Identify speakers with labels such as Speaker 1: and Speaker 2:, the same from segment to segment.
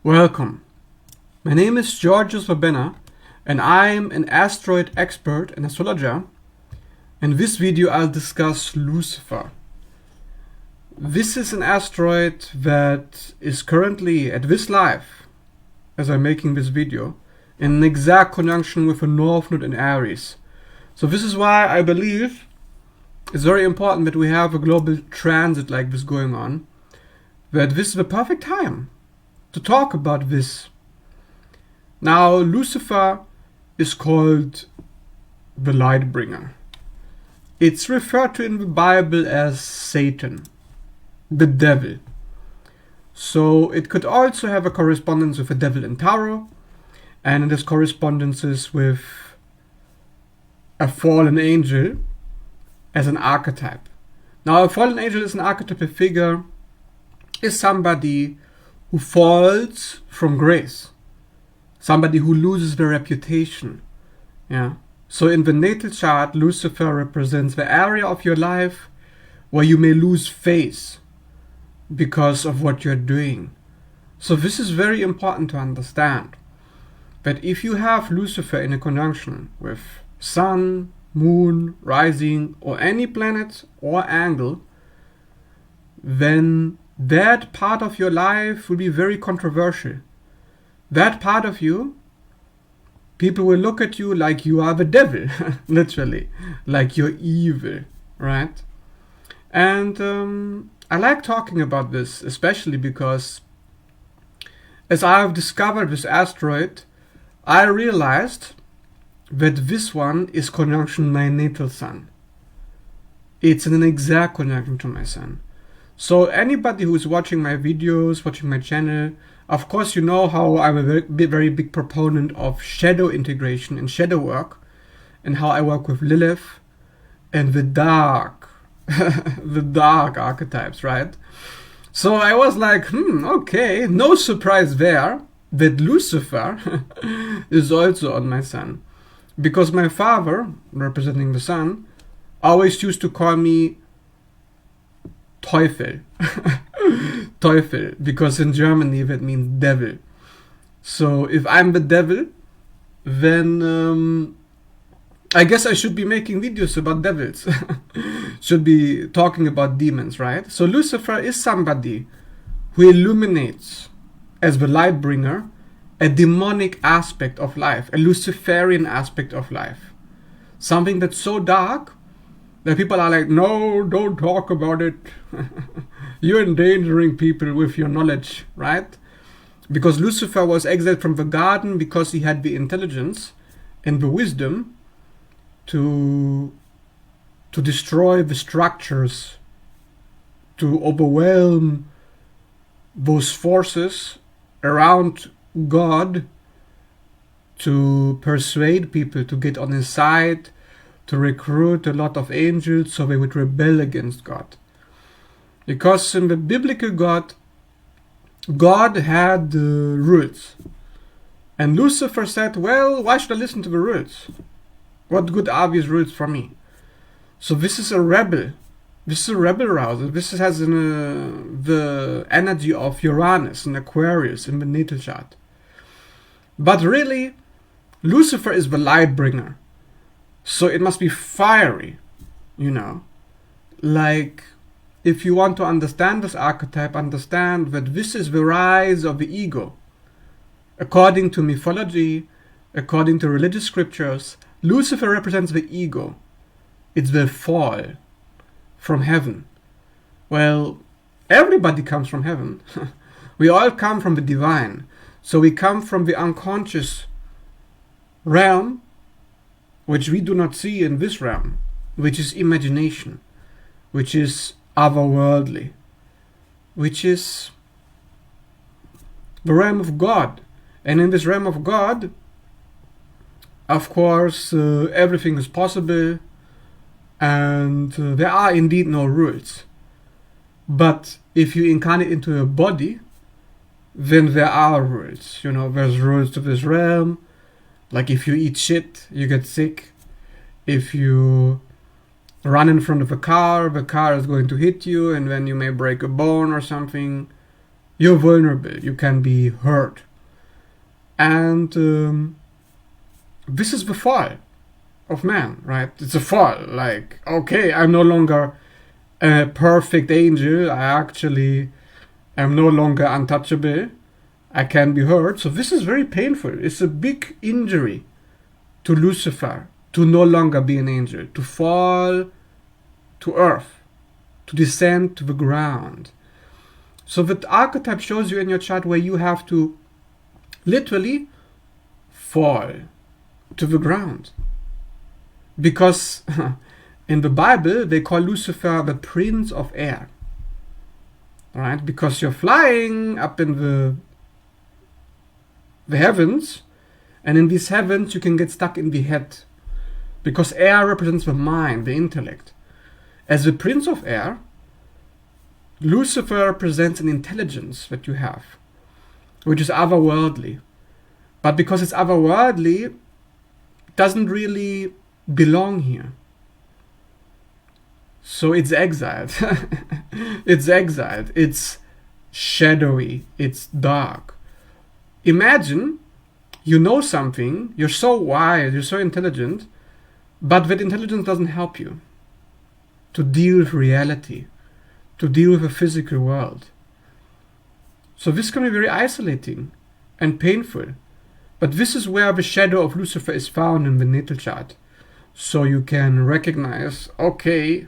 Speaker 1: Welcome. My name is Georgios Verbena and I'm an asteroid expert and astrologer. In this video I'll discuss Lucifer. This is an asteroid that is currently at this life, as I'm making this video, in an exact conjunction with a North Node in Aries. So this is why I believe it's very important that we have a global transit like this going on, that this is the perfect time to talk about this. Now, Lucifer is called the lightbringer. It's referred to in the Bible as Satan, the devil. So it could also have a correspondence with the devil in tarot, and it has correspondences with a fallen angel as an archetype. Now, a fallen angel is an archetypal figure, is somebody who falls from grace, somebody who loses their reputation. Yeah. So in the natal chart, Lucifer represents the area of your life where you may lose face because of what you're doing. So this is very important to understand, that if you have Lucifer in a conjunction with Sun, Moon, Rising, or any planet or angle, then that part of your life will be very controversial. That part of you, people will look at you like you are the devil, literally, like you're evil, right? And I like talking about this, especially because as I have discovered this asteroid, I realized that this one is conjunction my natal sun. It's in an exact conjunction to my sun. So anybody who is watching my videos, watching my channel, of course you know how I'm a very big proponent of shadow integration and shadow work, and how I work with Lilith and the dark, the dark archetypes, right? So I was like, okay, no surprise there that Lucifer is also on my sun. Because my father, representing the sun, always used to call me Teufel. Teufel, because in Germany that means devil. So if I'm the devil, then I guess I should be making videos about devils. Should be talking about demons, right? So Lucifer is somebody who illuminates, as the light bringer, a demonic aspect of life, a Luciferian aspect of life. Something that's so dark that people are like, no, don't talk about it. You're endangering people with your knowledge, right? Because Lucifer was exiled from the garden because he had the intelligence and the wisdom to destroy the structures, to overwhelm those forces around God, to persuade people to get on his side, to recruit a lot of angels so they would rebel against God. Because in the biblical God had rules. And Lucifer said, well, why should I listen to the rules? What good are these rules for me? So this is a rebel. This is a rebel rouser. This has the energy of Uranus and Aquarius in the natal chart. But really, Lucifer is the light bringer. So it must be fiery, you know. Like, if you want to understand this archetype, understand that this is the rise of the ego. According to mythology, according to religious scriptures, Lucifer represents the ego. It's the fall from heaven. Well, everybody comes from heaven. We all come from the divine. So we come from the unconscious realm, which we do not see in this realm, which is imagination, which is otherworldly, which is the realm of God. And in this realm of God, of course, everything is possible, and there are indeed no rules. But if you incarnate into a body, then there are rules. You know, there's rules to this realm. Like if you eat shit, you get sick. If you run in front of a car, the car is going to hit you, and then you may break a bone or something. You're vulnerable. You can be hurt. And this is the fall of man, right? It's a fall. Like, okay, I'm no longer a perfect angel. I actually am no longer untouchable. I can be hurt. So this is very painful. It's a big injury to Lucifer to no longer be an angel, to fall to earth, to descend to the ground. So the archetype shows you in your chart where you have to literally fall to the ground. Because in the Bible, they call Lucifer the prince of air. Right? Because you're flying up in the heavens, and in these heavens you can get stuck in the head. Because air represents the mind, the intellect. As the prince of air, Lucifer represents an intelligence that you have, which is otherworldly. But because it's otherworldly, it doesn't really belong here. So it's exiled. It's exiled. It's shadowy. It's dark. Imagine you know something, you're so wise, you're so intelligent, but that intelligence doesn't help you to deal with reality, to deal with the physical world. So this can be very isolating and painful. But this is where the shadow of Lucifer is found in the natal chart. So you can recognize, okay,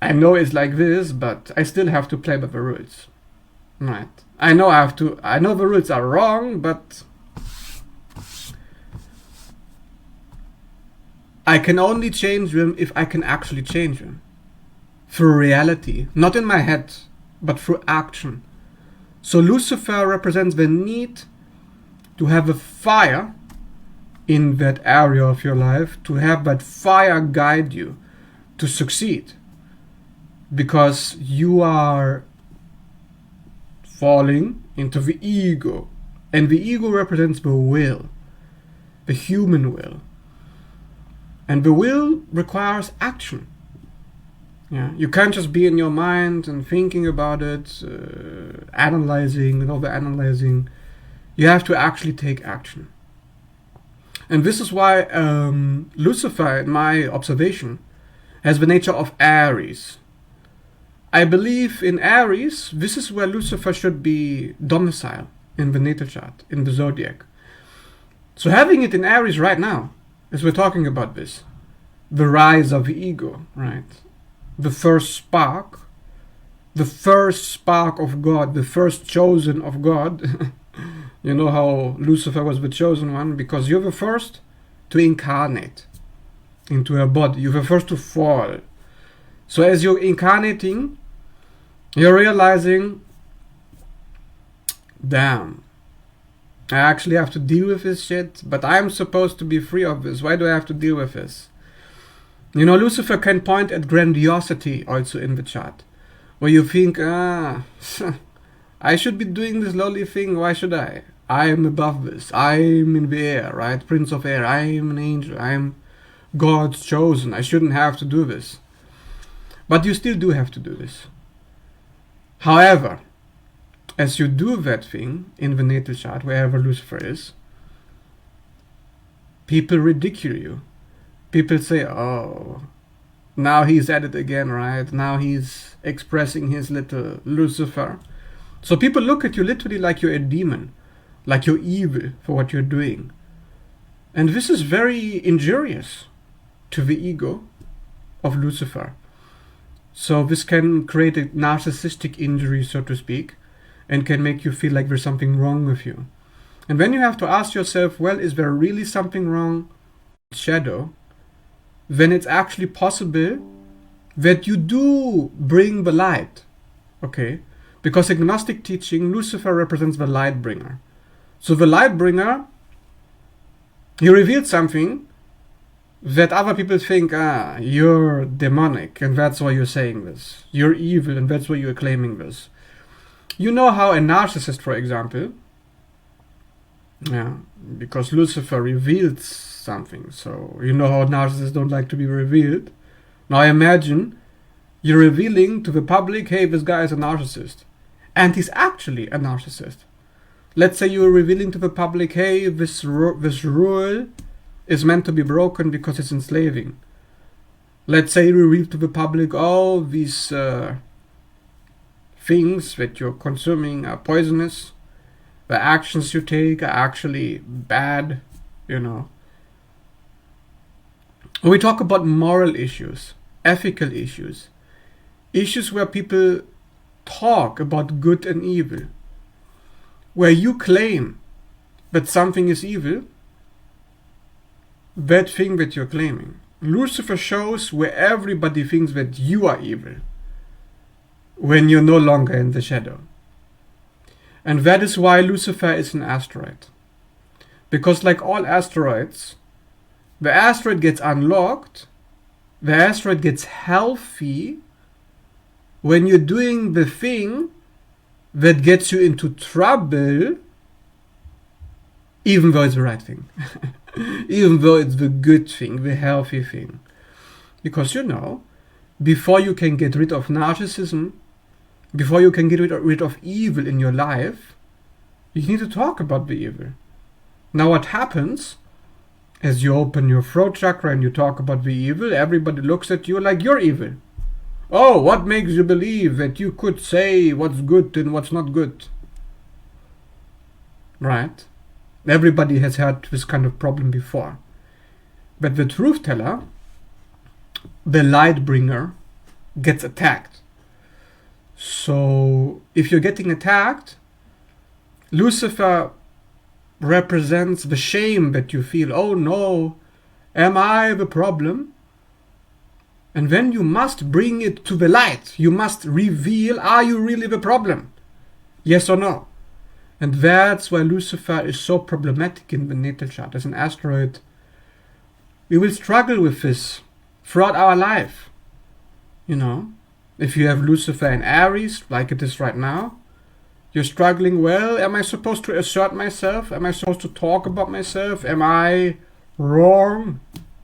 Speaker 1: I know it's like this, but I still have to play by the rules. Right. I know the rules are wrong, but I can only change them if I can actually change them. Through reality. Not in my head, but through action. So Lucifer represents the need to have a fire in that area of your life, to have that fire guide you to succeed. Because you are falling into the ego. And the ego represents the will, the human will. And the will requires action. Yeah, you can't just be in your mind and thinking about it, analyzing and overanalyzing. You have to actually take action. And this is why Lucifer, in my observation, has the nature of Aries. I believe in Aries, this is where Lucifer should be domicile in the natal chart, in the zodiac. So having it in Aries right now, as we're talking about this, the rise of the ego, right? The first spark of God, the first chosen of God. You know how Lucifer was the chosen one? Because you're the first to incarnate into a body. You're the first to fall. So as you're incarnating, you're realizing, damn, I actually have to deal with this shit, but I'm supposed to be free of this. Why do I have to deal with this? You know, Lucifer can point at grandiosity also in the chart, where you think, I should be doing this lowly thing. Why should I? I am above this. I'm in the air, right? Prince of air. I am an angel. I am God's chosen. I shouldn't have to do this. But you still do have to do this. However, as you do that thing in the natal chart, wherever Lucifer is, people ridicule you. People say, oh, now he's at it again, right? Now he's expressing his little Lucifer. So people look at you literally like you're a demon, like you're evil for what you're doing. And this is very injurious to the ego of Lucifer. So this can create a narcissistic injury, so to speak, and can make you feel like there's something wrong with you. And then you have to ask yourself, well, is there really something wrong with shadow? Then it's actually possible that you do bring the light. Okay? Because in Gnostic teaching, Lucifer represents the lightbringer. So the lightbringer, he revealed something that other people think, you're demonic, and that's why you're saying this. You're evil, and that's why you're claiming this. You know how a narcissist, for example, because Lucifer revealed something, so you know how narcissists don't like to be revealed. Now imagine you're revealing to the public, hey, this guy is a narcissist. and he's actually a narcissist. Let's say you're revealing to the public, hey, this rule is meant to be broken because it's enslaving. Let's say you reveal to the public, oh, these things that you're consuming are poisonous. The actions you take are actually bad, you know. We talk about moral issues, ethical issues, issues where people talk about good and evil, where you claim that something is evil, that thing that you're claiming. Lucifer shows where everybody thinks that you are evil when you're no longer in the shadow. And that is why Lucifer is an asteroid. Because like all asteroids, the asteroid gets unlocked, the asteroid gets healthy when you're doing the thing that gets you into trouble, even though it's the right thing. Even though it's the good thing, the healthy thing. Because you know, before you can get rid of narcissism, before you can get rid of evil in your life, you need to talk about the evil. Now what happens, as you open your throat chakra and you talk about the evil, everybody looks at you like you're evil. Oh, what makes you believe that you could say what's good and what's not good? Right? Everybody has had this kind of problem before. But the truth teller, the lightbringer, gets attacked. So if you're getting attacked, Lucifer represents the shame that you feel. Oh no, am I the problem? And then you must bring it to the light. You must reveal, are you really the problem? Yes or no? And that's why Lucifer is so problematic in the natal chart. As an asteroid, we will struggle with this throughout our life. You know, if you have Lucifer in Aries, like it is right now, you're struggling, well, am I supposed to assert myself? Am I supposed to talk about myself? Am I wrong?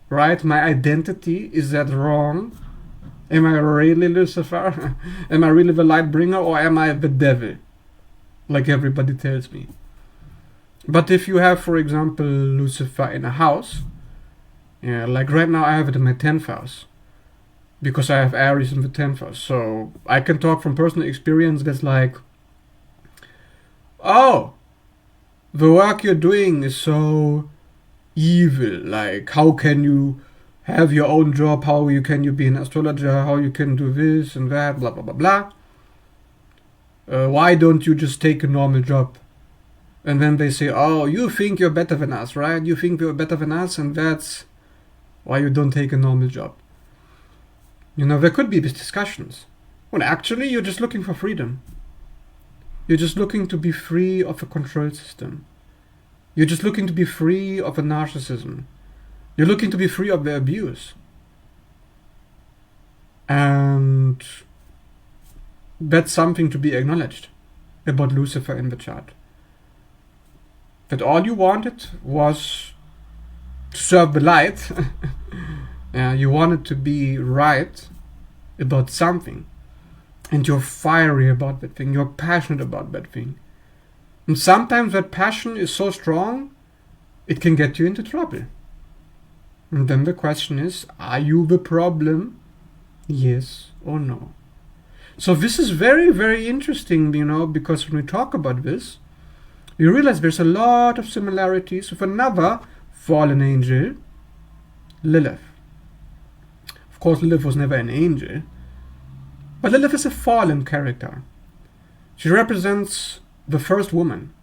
Speaker 1: Right? My identity, is that wrong? Am I really Lucifer? Am I really the light bringer, or am I the devil? Like everybody tells me. But if you have, for example, Lucifer in a house, yeah, like right now I have it in my 10th house, because I have Aries in the 10th house. So I can talk from personal experience that's like, oh, the work you're doing is so evil. Like, how can you have your own job? How can you be an astrologer? How you can do this and that, blah, blah, blah, blah. Why don't you just take a normal job? And then they say, oh, you think you're better than us, right? You think you're better than us, and that's why you don't take a normal job. You know, there could be these discussions. When actually you're just looking for freedom. You're just looking to be free of a control system. You're just looking to be free of a narcissism. You're looking to be free of the abuse. And that's something to be acknowledged about Lucifer in the chart. That all you wanted was to serve the light. You wanted to be right about something. And you're fiery about that thing. You're passionate about that thing. And sometimes that passion is so strong, it can get you into trouble. And then the question is, are you the problem? Yes or no? So this is very, very interesting, you know, because when we talk about this, you realize there's a lot of similarities with another fallen angel, Lilith. Of course, Lilith was never an angel, but Lilith is a fallen character. She represents the first woman.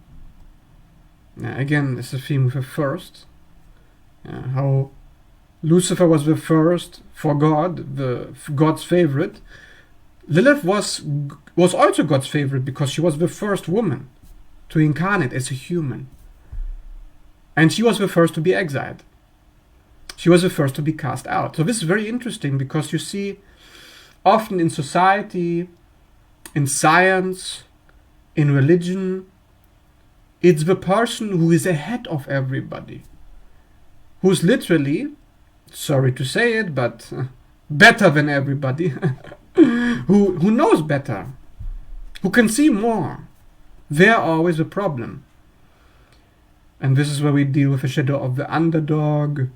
Speaker 1: Again, it's a theme with the first. How Lucifer was the first for God, God's favorite. Lilith was also God's favorite because she was the first woman to incarnate as a human. And she was the first to be exiled. She was the first to be cast out. So this is very interesting because you see, often in society, in science, in religion, it's the person who is ahead of everybody, who's literally, sorry to say it, but better than everybody, who knows better, who can see more. They're always a problem. And this is where we deal with the shadow of the underdog,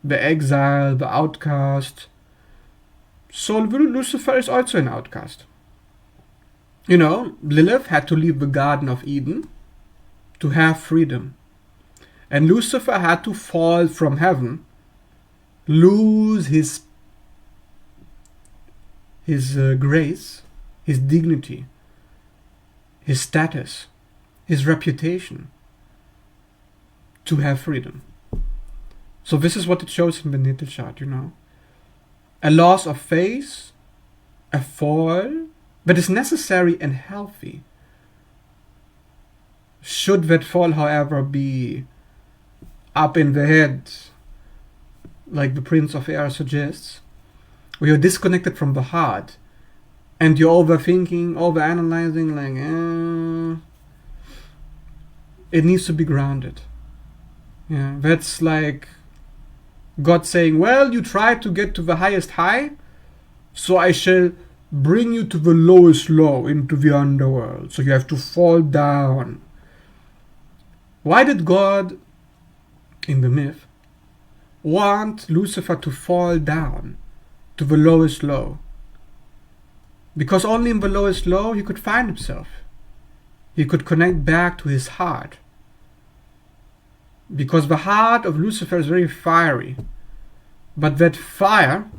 Speaker 1: the exile, the outcast. So Lucifer is also an outcast. You know, Lilith had to leave the Garden of Eden to have freedom. And Lucifer had to fall from heaven, lose his grace, his dignity, his status, his reputation, to have freedom. So this is what it shows in the natal chart, you know. A loss of faith, a fall, but is necessary and healthy. Should that fall, however, be up in the head, like the Prince of Air suggests, where you're disconnected from the heart, and you're overthinking, overanalyzing, like, it needs to be grounded. Yeah, that's like God saying, well, you tried to get to the highest high, so I shall bring you to the lowest low, into the underworld. So you have to fall down. Why did God, in the myth, want Lucifer to fall down to the lowest low? Because only in the lowest low he could find himself. He could connect back to his heart. Because the heart of Lucifer is very fiery. But that fire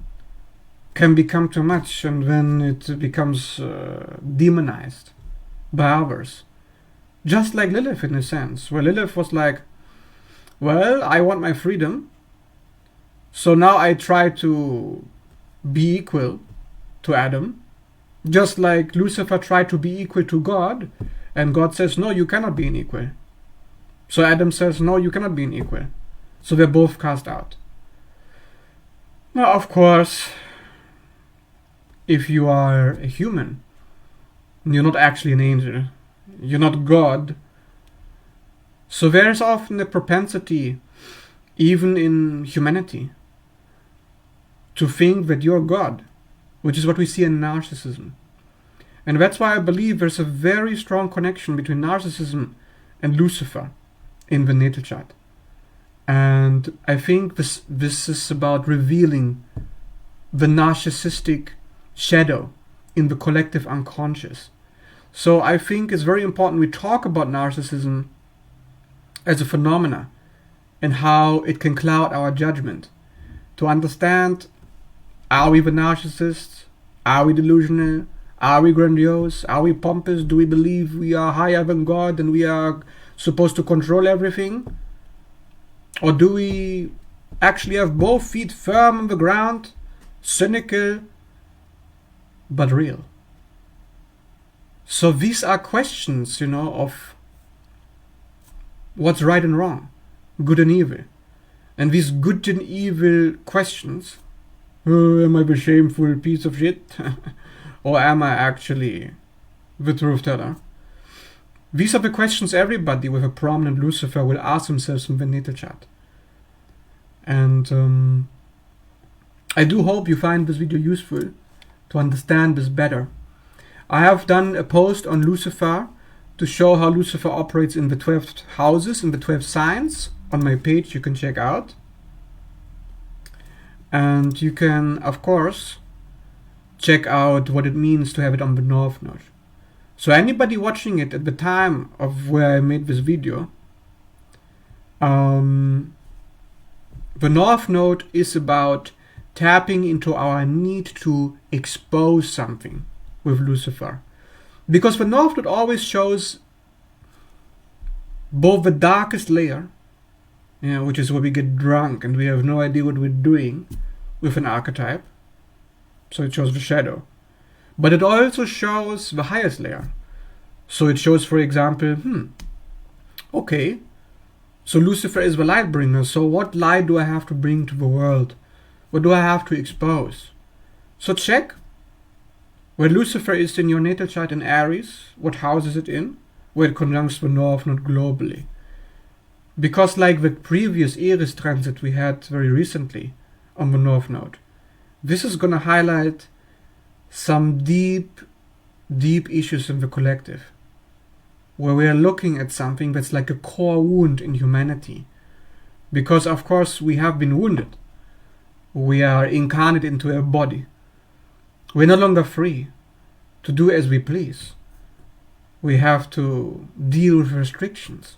Speaker 1: can become too much, and then it becomes demonized by others. Just like Lilith, in a sense, where Lilith was like, well, I want my freedom, so now I try to be equal to Adam, just like Lucifer tried to be equal to God, and God says, no, you cannot be an equal. So Adam says, no, you cannot be an equal. So they're both cast out. Now, of course, if you are a human, you're not actually an angel, you're not God. So there is often a propensity, even in humanity, to think that you're God, which is what we see in narcissism. And that's why I believe there's a very strong connection between narcissism and Lucifer in the natal chart. And I think this is about revealing the narcissistic shadow in the collective unconscious. So I think it's very important we talk about narcissism as a phenomena and how it can cloud our judgment. To understand, are we the narcissists? Are we delusional? Are we grandiose? Are we pompous? Do we believe we are higher than God and we are supposed to control everything? Or do we actually have both feet firm on the ground, cynical, but real? So these are questions, you know, of what's right and wrong, good and evil. And these good and evil questions, am I the shameful piece of shit? Or am I actually the truth teller? These are the questions everybody with a prominent Lucifer will ask themselves in the natal chart. And I do hope you find this video useful to understand this better. I have done a post on Lucifer to show how Lucifer operates in the 12 houses, in the 12 signs. On my page you can check out. And you can, of course, check out what it means to have it on the North Node. So anybody watching it at the time of where I made this video, the North Node is about tapping into our need to expose something with Lucifer. Because the North Node always shows both the darkest layer, which is where we get drunk and we have no idea what we're doing with an archetype. So it shows the shadow. But it also shows the highest layer. So it shows, for example, okay, so Lucifer is the lightbringer. So what light do I have to bring to the world? What do I have to expose? So check where Lucifer is in your natal chart in Aries. What house is it in? Where it conjuncts the North Node globally. Because like the previous Aries transit we had very recently on the North Node, this is going to highlight some deep deep issues in the collective, where we are looking at something that's like a core wound in humanity. Because of course we have been wounded. We are incarnate into a body. We're no longer free to do as we please. We have to deal with restrictions.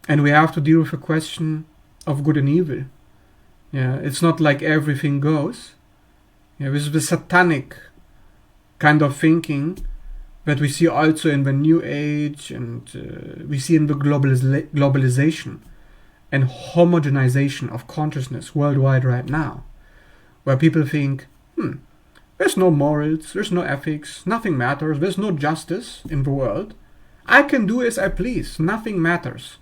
Speaker 1: And we have to deal with the question of good and evil. Yeah, it's not like everything goes. Yeah, this is the satanic kind of thinking that we see also in the New Age, and we see in the globalization and homogenization of consciousness worldwide right now, where people think, there's no morals, there's no ethics, nothing matters, there's no justice in the world. I can do as I please, nothing matters.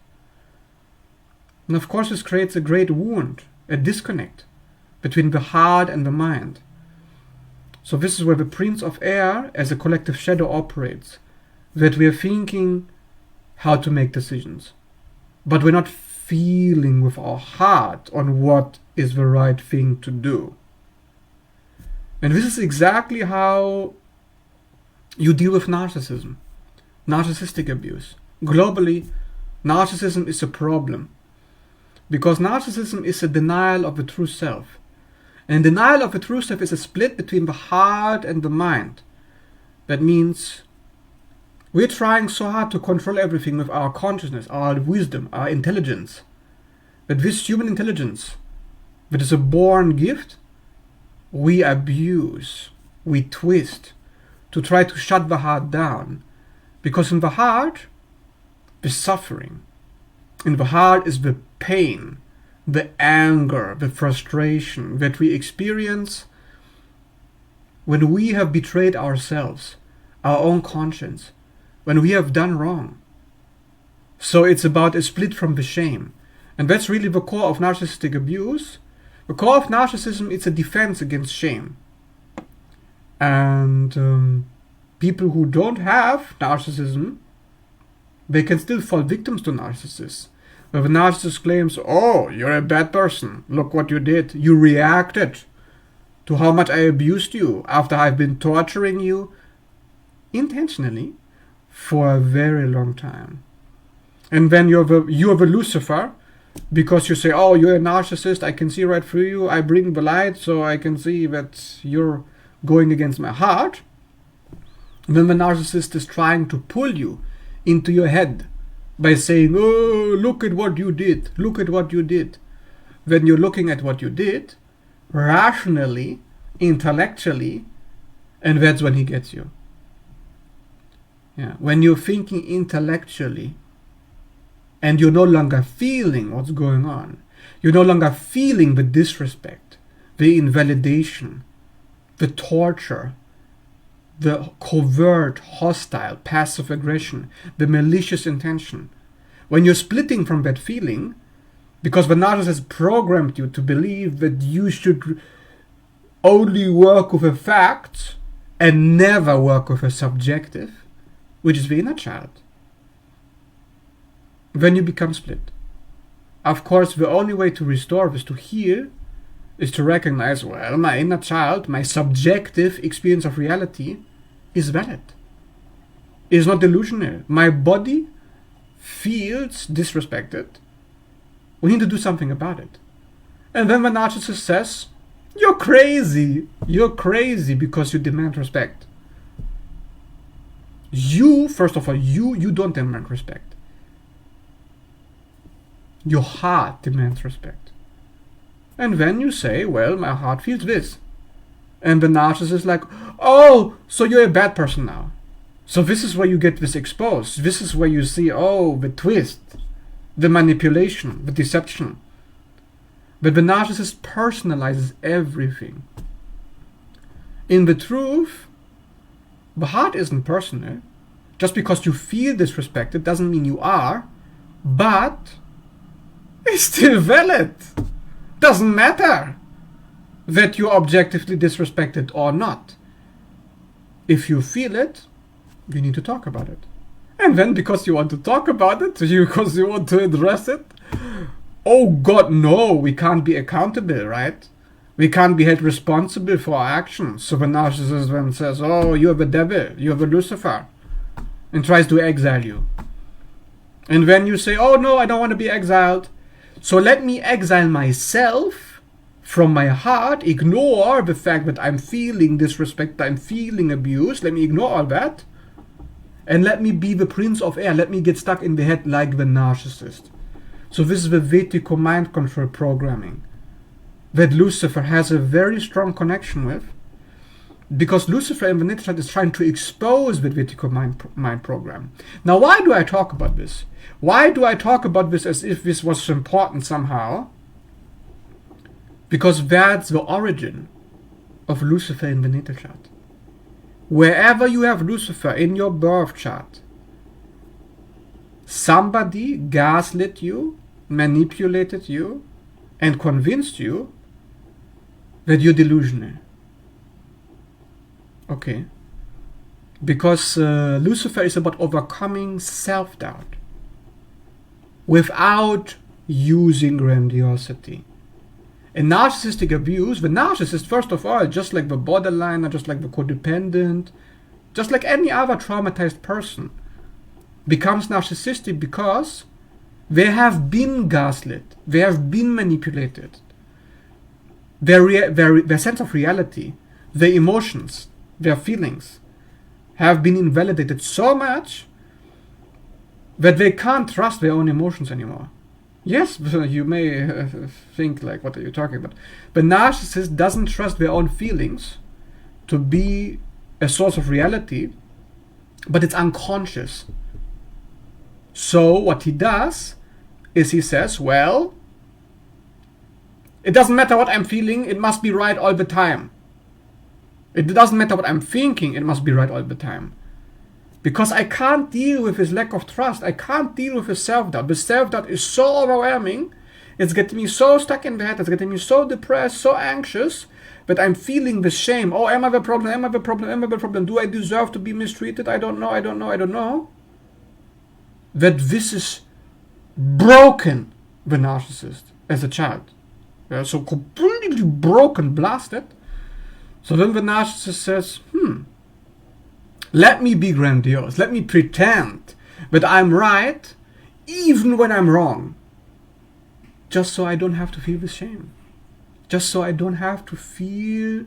Speaker 1: And of course this creates a great wound, a disconnect between the heart and the mind. So this is where the Prince of Air as a collective shadow operates, that we are thinking how to make decisions, but we're not feeling with our heart on what is the right thing to do. And this is exactly how you deal with narcissism, narcissistic abuse. Globally, narcissism is a problem, because narcissism is a denial of the true self. And denial of the true self is a split between the heart and the mind. That means we're trying so hard to control everything with our consciousness, our wisdom, our intelligence, that this human intelligence, that is a born gift, we abuse, we twist to try to shut the heart down. Because in the heart is suffering. In the heart is the pain, the anger, the frustration that we experience when we have betrayed ourselves, our own conscience, when we have done wrong. So it's about a split from the shame. And that's really the core of narcissistic abuse. The core of narcissism is a defense against shame. And people who don't have narcissism, they can still fall victims to narcissists. Where the narcissist claims, oh, you're a bad person. Look what you did. You reacted to how much I abused you after I've been torturing you intentionally for a very long time. And then you're the Lucifer, because you say, oh, you're a narcissist, I can see right through you, I bring the light so I can see that you're going against my heart. And then the narcissist is trying to pull you into your head by saying, oh, look at what you did, look at what you did. When you're looking at what you did, rationally, intellectually, and that's when he gets you. Yeah, when you're thinking intellectually, and you're no longer feeling what's going on. You're no longer feeling the disrespect, the invalidation, the torture, the covert, hostile, passive aggression, the malicious intention. When you're splitting from that feeling, because the narcissist programmed you to believe that you should only work with a fact and never work with a subjective, which is the inner child. When you become split. Of course, the only way to restore this, to heal, is to recognize, well, my inner child, my subjective experience of reality is valid. It is not delusional. My body feels disrespected. We need to do something about it. And then the narcissist says, you're crazy. You're crazy because you demand respect. You, first of all, you don't demand respect. Your heart demands respect. And then you say, well, my heart feels this. And the narcissist is like, oh, so you're a bad person now. So this is where you get this exposed. This is where you see, oh, the twist, the manipulation, the deception. But the narcissist personalizes everything. In the truth, the heart isn't personal. Just because you feel disrespected doesn't mean you are, but it's still valid. Doesn't matter that you're objectively disrespected or not. If you feel it, you need to talk about it. And then because you want to talk about it, because you want to address it, oh God, no, we can't be accountable, right? We can't be held responsible for our actions. So the narcissist then says, oh, you're the devil, you're the Lucifer, and tries to exile you. And then you say, oh no, I don't want to be exiled. So let me exile myself from my heart, ignore the fact that I'm feeling disrespect, I'm feeling abuse. Let me ignore all that. And let me be the prince of air. Let me get stuck in the head like the narcissist. So this is the Vetico mind control programming that Lucifer has a very strong connection with, because Lucifer in the Natal chart is trying to expose the Vetico mind program. Now, why do I talk about this? Why do I talk about this as if this was important somehow? Because that's the origin of Lucifer in the Natal chart. Wherever you have Lucifer in your birth chart, somebody gaslit you, manipulated you, and convinced you that you're delusional. Okay. Because Lucifer is about overcoming self-doubt without using grandiosity. In narcissistic abuse, the narcissist, first of all, just like the borderliner, just like the codependent, just like any other traumatized person, becomes narcissistic because they have been gaslit, they have been manipulated. Their sense of reality, their emotions, their feelings have been invalidated so much that they can't trust their own emotions anymore. Yes, you may think like, what are you talking about? But narcissist doesn't trust their own feelings to be a source of reality, but it's unconscious. So what he does is he says, well, it doesn't matter what I'm feeling, it must be right all the time. It doesn't matter what I'm thinking, it must be right all the time. Because I can't deal with his lack of trust. I can't deal with his self-doubt. The self-doubt is so overwhelming. It's getting me so stuck in the head. It's getting me so depressed, so anxious, that I'm feeling the shame. Oh, am I the problem? Am I the problem? Am I the problem? Do I deserve to be mistreated? I don't know. I don't know. I don't know. That this is broken, the narcissist, as a child. Yeah, so completely broken, blasted. So then the narcissist says, let me be grandiose. Let me pretend that I'm right, even when I'm wrong. Just so I don't have to feel the shame. Just so I don't have to feel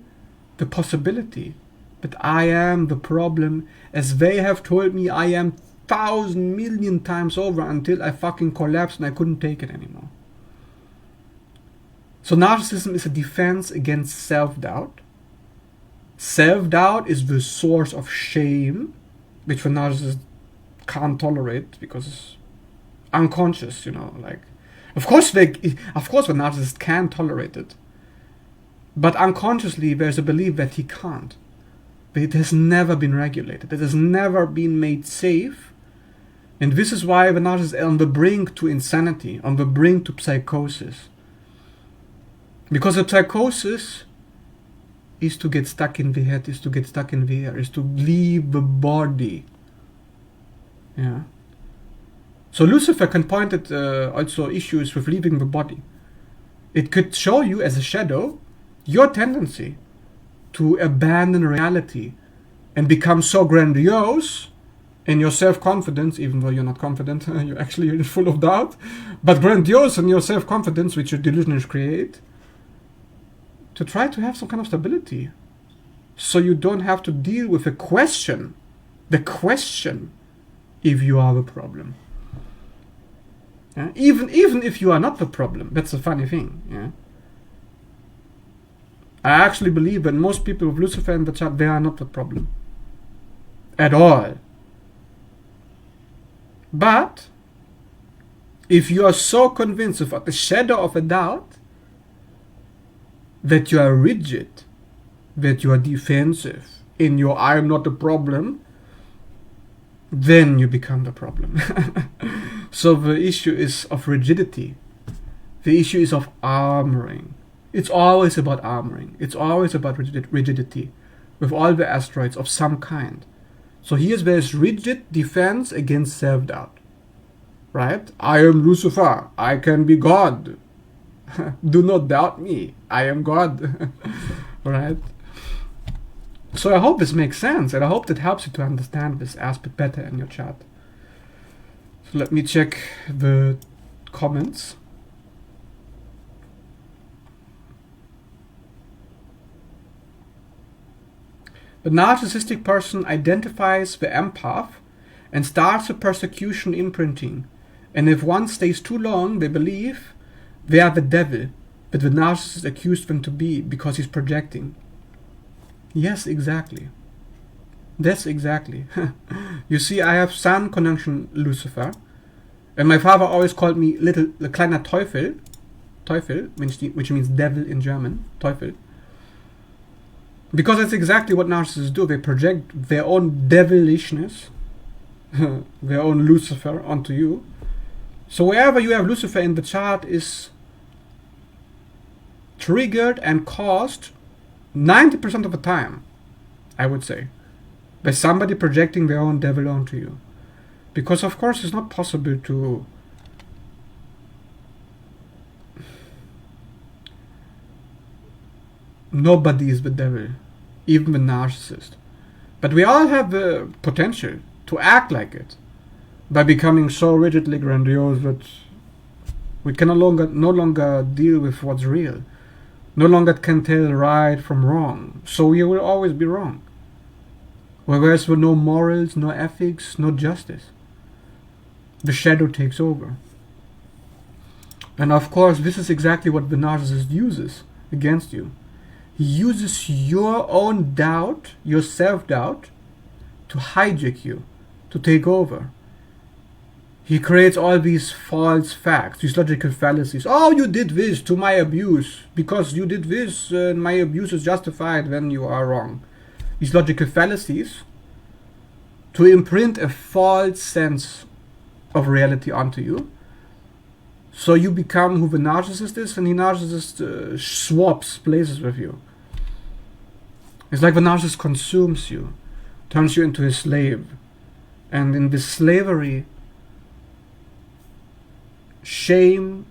Speaker 1: the possibility that I am the problem, as they have told me I am 1,000 million times over, until I fucking collapsed and I couldn't take it anymore. So narcissism is a defense against self-doubt. Self-doubt is the source of shame, which the narcissist can't tolerate because it's unconscious, like, of course the narcissist can tolerate it, but unconsciously there's a belief that he can't. It has never been regulated. It has never been made safe, and this is why the narcissist is on the brink to insanity, on the brink to psychosis. Because the psychosis is to get stuck in the head, is to get stuck in the air, is to leave the body. Yeah. So Lucifer can point at also issues with leaving the body. It could show you as a shadow your tendency to abandon reality and become so grandiose in your self-confidence, even though you're not confident, you're actually full of doubt, but grandiose in your self-confidence, which your delusions create, to try to have some kind of stability, so you don't have to deal with the question if you are the problem. Yeah? Even if you are not the problem, that's a funny thing. Yeah? I actually believe that most people with Lucifer in the chart, they are not the problem at all. But if you are so convinced without the shadow of a doubt that you are rigid, that you are defensive in your I am not the problem, then you become the problem. So the issue is of rigidity. The issue is of armoring. It's always about armoring. It's always about rigidity with all the asteroids of some kind. So here's this rigid defense against self-doubt. Right? I am Lucifer. I can be God. Do not doubt me. I am God. Right? So I hope this makes sense, and I hope that helps you to understand this aspect better in your chart. So let me check the comments. The narcissistic person identifies the empath and starts a persecution imprinting. And if one stays too long, they believe they are the devil that the narcissist accused them to be because he's projecting. Yes, exactly. That's exactly. You see, I have Sun conjunction Lucifer, and my father always called me little kleiner Teufel, which means devil in German, Teufel. Because that's exactly what narcissists do. They project their own devilishness, their own Lucifer onto you. So wherever you have Lucifer in the chart is triggered and caused 90% of the time, I would say, by somebody projecting their own devil onto you. Because of course it's not possible to nobody is the devil, even the narcissist. But we all have the potential to act like it by becoming so rigidly grandiose that we can no longer deal with what's real, no longer can tell right from wrong, so we will always be wrong. Whereas with no morals, no ethics, no justice, the shadow takes over. And of course this is exactly what the narcissist uses against you. He uses your own doubt, your self-doubt, to hijack you, to take over. He creates all these false facts, these logical fallacies. Oh, you did this to my abuse. Because you did this, my abuse is justified when you are wrong. These logical fallacies to imprint a false sense of reality onto you. So you become who the narcissist is, and the narcissist swaps places with you. It's like the narcissist consumes you, turns you into a slave. And in this slavery, shame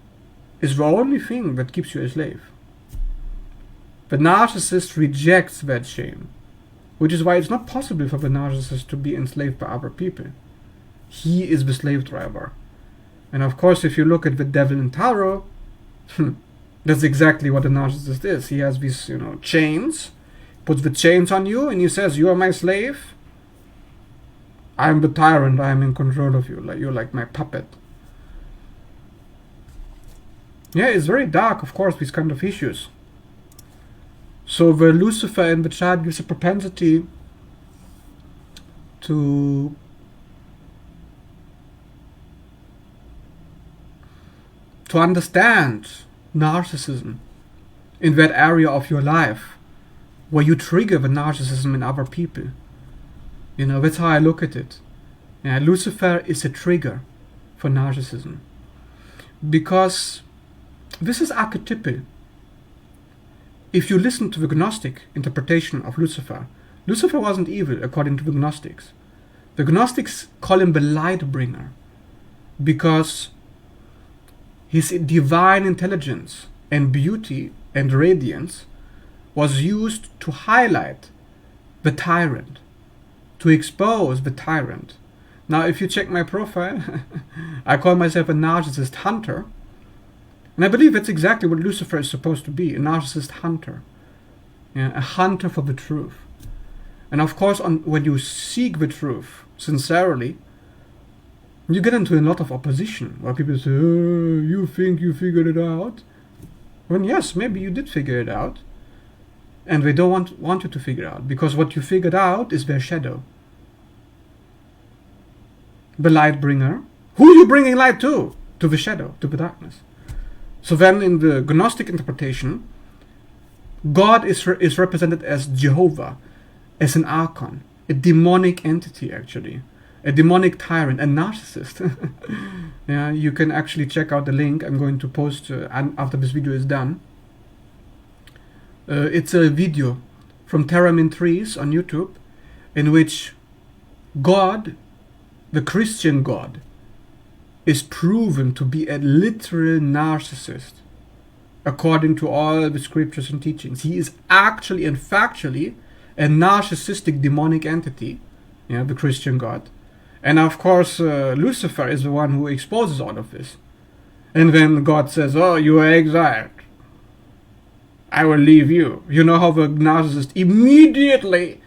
Speaker 1: is the only thing that keeps you a slave. The narcissist rejects that shame, which is why it's not possible for the narcissist to be enslaved by other people. He is the slave driver. And of course, if you look at the devil in tarot, that's exactly what a narcissist is. He has these, chains, puts the chains on you, and he says, you are my slave. I am the tyrant. I am in control of you. You're like my puppet. Yeah, it's very dark, of course, these kind of issues. So the Lucifer in the chart gives a propensity to understand narcissism in that area of your life where you trigger the narcissism in other people. That's how I look at it. Yeah, Lucifer is a trigger for narcissism. Because this is archetypal. If you listen to the Gnostic interpretation of Lucifer, Lucifer wasn't evil according to the Gnostics. The Gnostics call him the lightbringer because his divine intelligence and beauty and radiance was used to highlight the tyrant, to expose the tyrant. Now, if you check my profile, I call myself a narcissist hunter. And I believe that's exactly what Lucifer is supposed to be, a narcissist hunter. Yeah, a hunter for the truth. And of course, when you seek the truth sincerely, you get into a lot of opposition, where people say, oh, you think you figured it out? Well, yes, maybe you did figure it out. And they don't want you to figure it out, because what you figured out is their shadow. The light bringer. Who are you bringing light to? To the shadow, to the darkness. So then in the Gnostic interpretation, God is represented as Jehovah, as an archon, a demonic entity actually, a demonic tyrant, a narcissist. Yeah, you can actually check out the link I'm going to post after this video is done. It's a video from Terramin Trees on YouTube in which God, the Christian God, is proven to be a literal narcissist. according to all the scriptures and teachings. He is actually and factually a narcissistic demonic entity, the Christian God. And of course, Lucifer is the one who exposes all of this. And then God says, oh, you are exiled. I will leave you. You know how the narcissist immediately,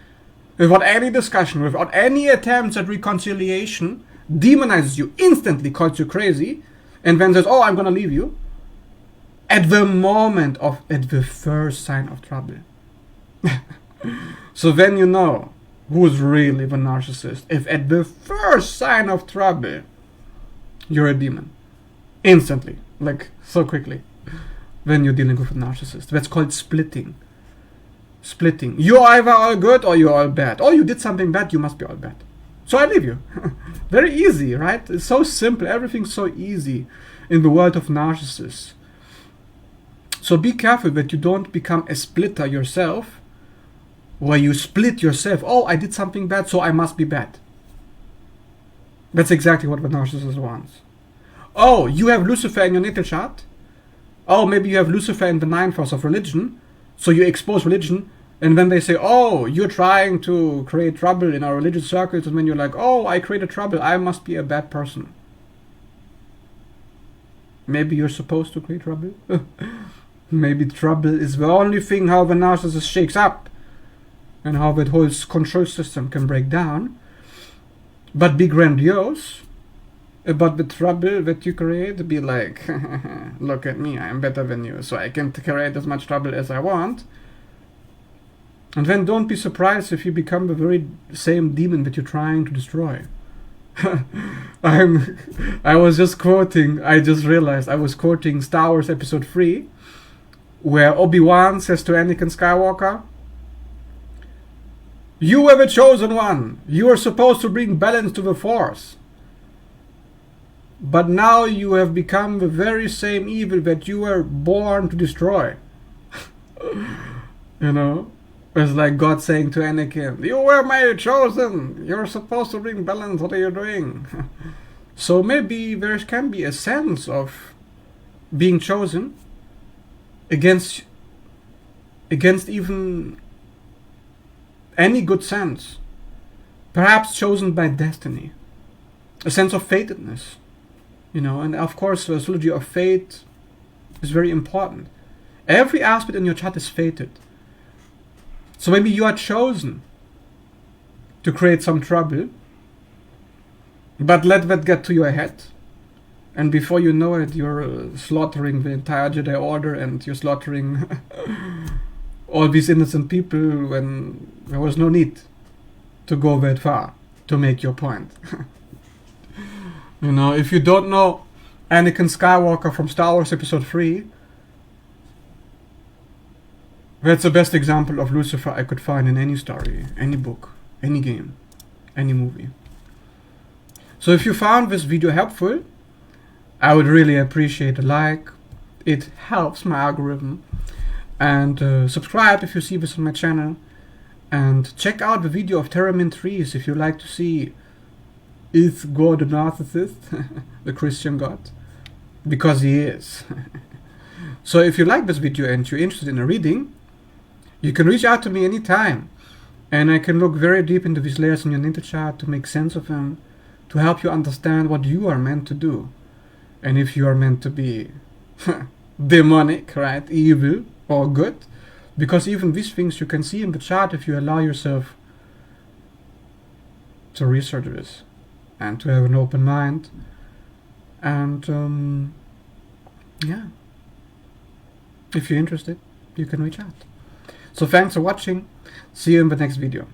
Speaker 1: without any discussion, without any attempts at reconciliation, demonizes you, instantly calls you crazy, and then says, oh, I'm going to leave you. At the first sign of trouble. So then you know who's really the narcissist. If at the first sign of trouble, you're a demon. Instantly. Like, so quickly. When you're dealing with a narcissist. That's called splitting. Splitting. You're either all good or you're all bad. Oh, you did something bad, you must be all bad. So I leave you. Very easy, right? It's so simple. Everything's so easy in the world of narcissists. So be careful that you don't become a splitter yourself, where you split yourself. Oh, I did something bad, so I must be bad. That's exactly what the narcissist wants. Oh, you have Lucifer in your natal chart? Oh, maybe you have Lucifer in the 9th house of religion, so you expose religion, and then they say, oh, you're trying to create trouble in our religious circles, and then you're like, oh, I created trouble, I must be a bad person. Maybe you're supposed to create trouble? Maybe trouble is the only thing how the narcissist shakes up, and how that whole control system can break down. But be grandiose about the trouble that you create. Be like, look at me, I'm better than you, so I can create as much trouble as I want. And then don't be surprised if you become the very same demon that you're trying to destroy. I just realized I was quoting Star Wars Episode 3, where Obi-Wan says to Anakin Skywalker, you were the chosen one. You are supposed to bring balance to the Force. But now you have become the very same evil that you were born to destroy. It's like God saying to Anakin, you were my chosen. You're supposed to bring balance. What are you doing? So maybe there can be a sense of being chosen against even any good sense. Perhaps chosen by destiny. A sense of fatedness. And of course the astrology of fate is very important. Every aspect in your chart is fated. So maybe you are chosen to create some trouble, but let that get to your head, and before you know it, you're slaughtering the entire Jedi Order, and you're slaughtering all these innocent people when there was no need to go that far to make your point. If you don't know Anakin Skywalker from Star Wars Episode 3, that's the best example of Lucifer I could find in any story, any book, any game, any movie. So if you found this video helpful, I would really appreciate a like. It helps my algorithm. And subscribe if you see this on my channel. And check out the video of Theremin Trees if you like to see, is God a narcissist? The Christian God? Because he is. So if you like this video and you're interested in a reading, you can reach out to me anytime, and I can look very deep into these layers in your natal chart to make sense of them, to help you understand what you are meant to do, and if you are meant to be demonic, right, evil or good, because even these things you can see in the chart if you allow yourself to research this and to have an open mind. And yeah, if you're interested, you can reach out. So thanks for watching. See you in the next video.